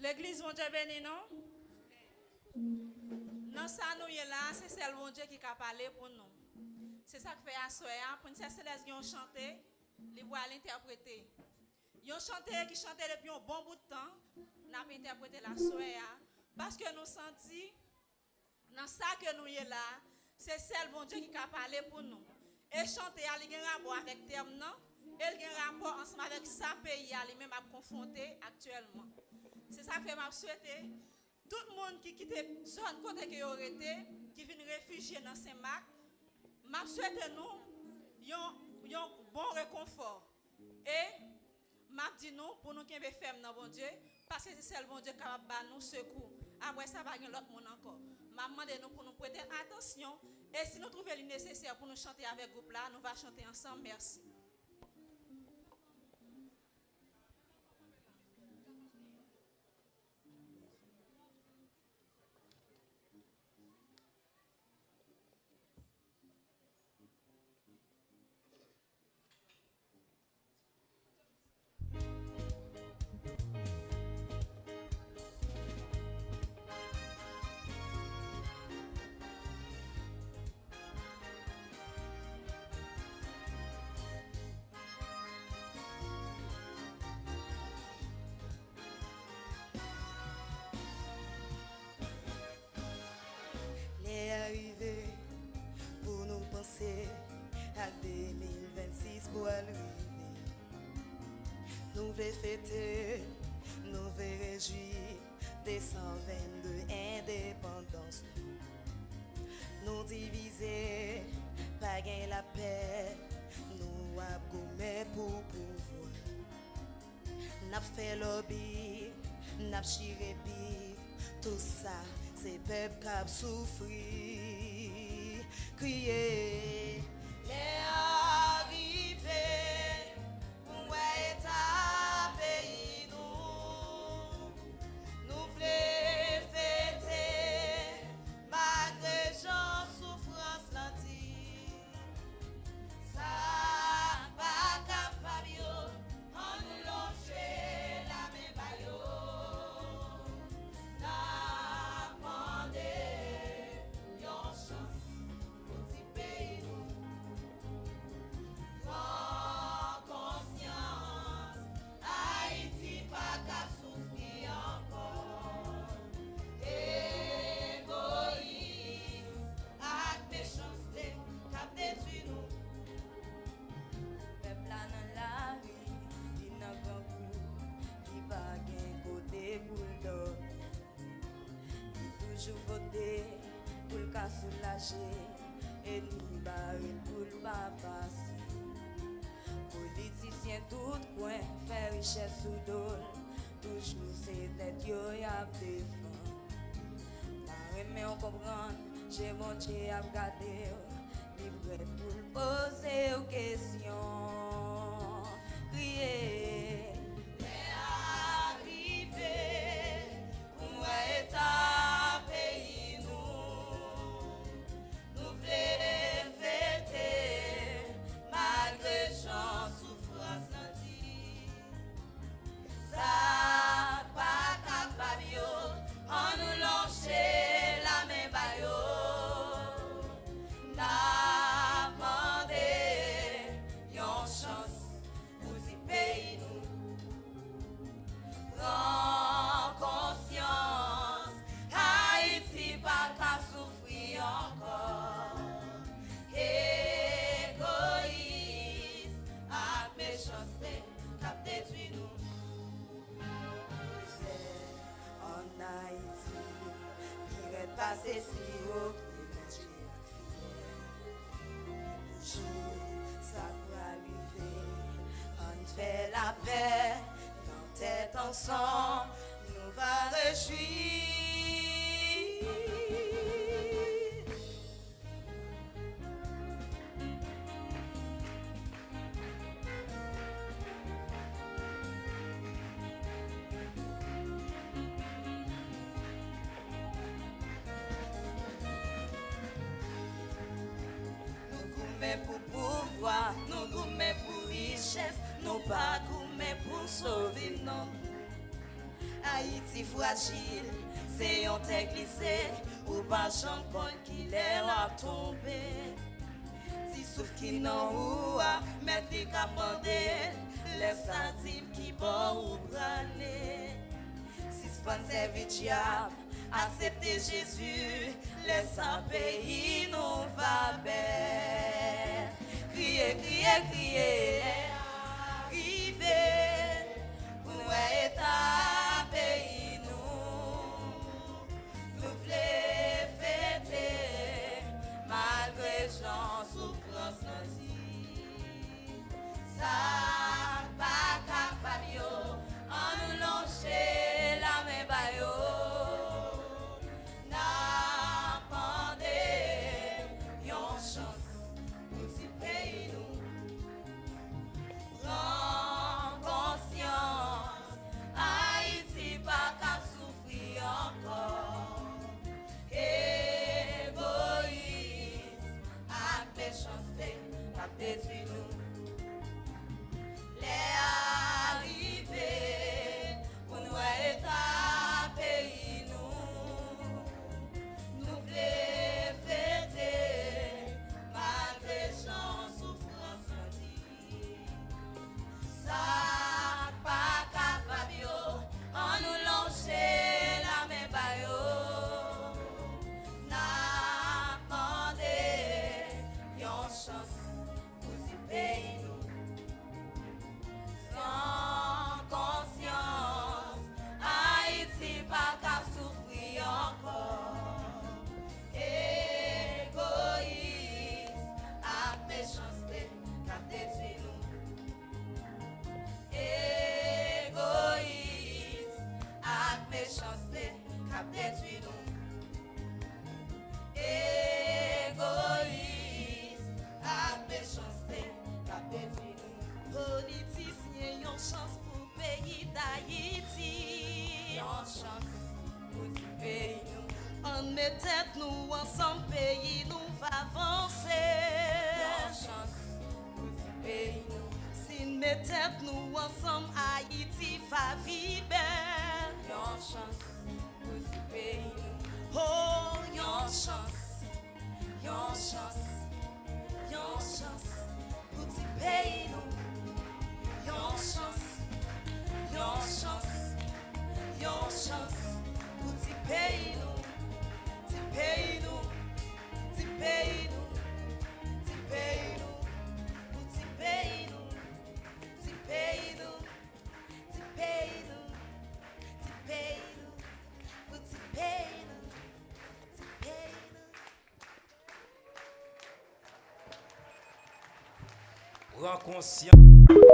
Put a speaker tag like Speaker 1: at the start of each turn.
Speaker 1: L'église, mon Dieu béni, non? Dans ça, nous y là, c'est celle mon Dieu qui a parlé pour nous. C'est ça que fait à pour une céleste qui ont chanté, les voix l'interpréter. Ils ont chanté, qui chantait depuis un bon bout de temps, n'a pas interprété la soya, parce que nous sentons, dans ça que nous y là, c'est celle mon Dieu qui a parlé pour nous. Et chanter, il y a un rapport avec terme, non? Et il y a un rapport ensemble avec sa pays, lui-même à confronter actuellement. C'est ça que je souhaite. Tout le monde qui quitte zone côté qui aurait été, qui vient réfugier dans Saint-Marc, je souhaite nous un bon réconfort. Et je dis nous pour nous qui sommes fermes dans bon Dieu, parce que c'est le bon Dieu qui va nous secours. Après ça, va y avoir l'autre monde encore. Je demande nous pour nous prêter attention. Et si nous trouvons le nécessaire pour nous chanter avec le groupe là, nous allons chanter ensemble. Merci.
Speaker 2: Est arrivé pour nous penser à 2026 pour arriver. Nous voulons fêter, nous voulons réjouir des 122 indépendances. Nous diviser, pas gagner la paix, nous avons pour pouvoir. N'a fait lobby, n'a chiré tout ça. C'est peuple qui a souffert, crier, les arrivés, pour être à pays nous voulons fêter, malgré gens souffrance l'anti, ça pas capable, on nous longe la même baillot. Toujours voter pour le cas soulager et ni barrer pour le pas passer. Politiciens tout coin fait richesse sous dol, toujours c'est tête yo y a défend. Mais on comprend, j'ai monté à regarder, libre pour le poser aux questions. Crier, les arrivés pour être pays nous voulons fêter, malgré gens souffrance nanti. Ça pas capable, on nous lâche la main bayo. N'a demandé yon chance pour y payer nous. Prends conscience, Haïti pas qu'à souffrir encore. Égoïsme, à méchanceté, qu'a détruit nous. C'est en Haïti, il est passé si haut. Ça peut arriver, on fait la paix, dans tête ensemble, nous va réjouir. Pour pouvoir, nous gourmets pour richesse, nous pas gourmets pour sauver non. Haïti fragile, c'est un terre glissé, ou pas champon qui l'est la tombée. Si souffle qui n'en ou a, mettre les capandés, laisse la team qui bon ou braner. Si sponsor diable, accepter Jésus, laisse un pays nous va bien. Crier, crier, crier, arriver, pour nous état pays nous voulons fêter, malgré gens souffrance ça pas capable yo, en nous lancer la main bayo. Tête nous ensemble pays nous va avancer. Si mes têtes nous ensemble Haïti va vivre. Oh, yon chance, yon chance, yon chance, petit pays nous. Yon chance, yon chance, yon chance, petit pays nous. Pay nous, ti pay nous, ti pay nous, ti pay nous, ti pay nous, ti pay nous, ti pay nous, ti pay nous, ti pay nous.
Speaker 3: Prends conscience.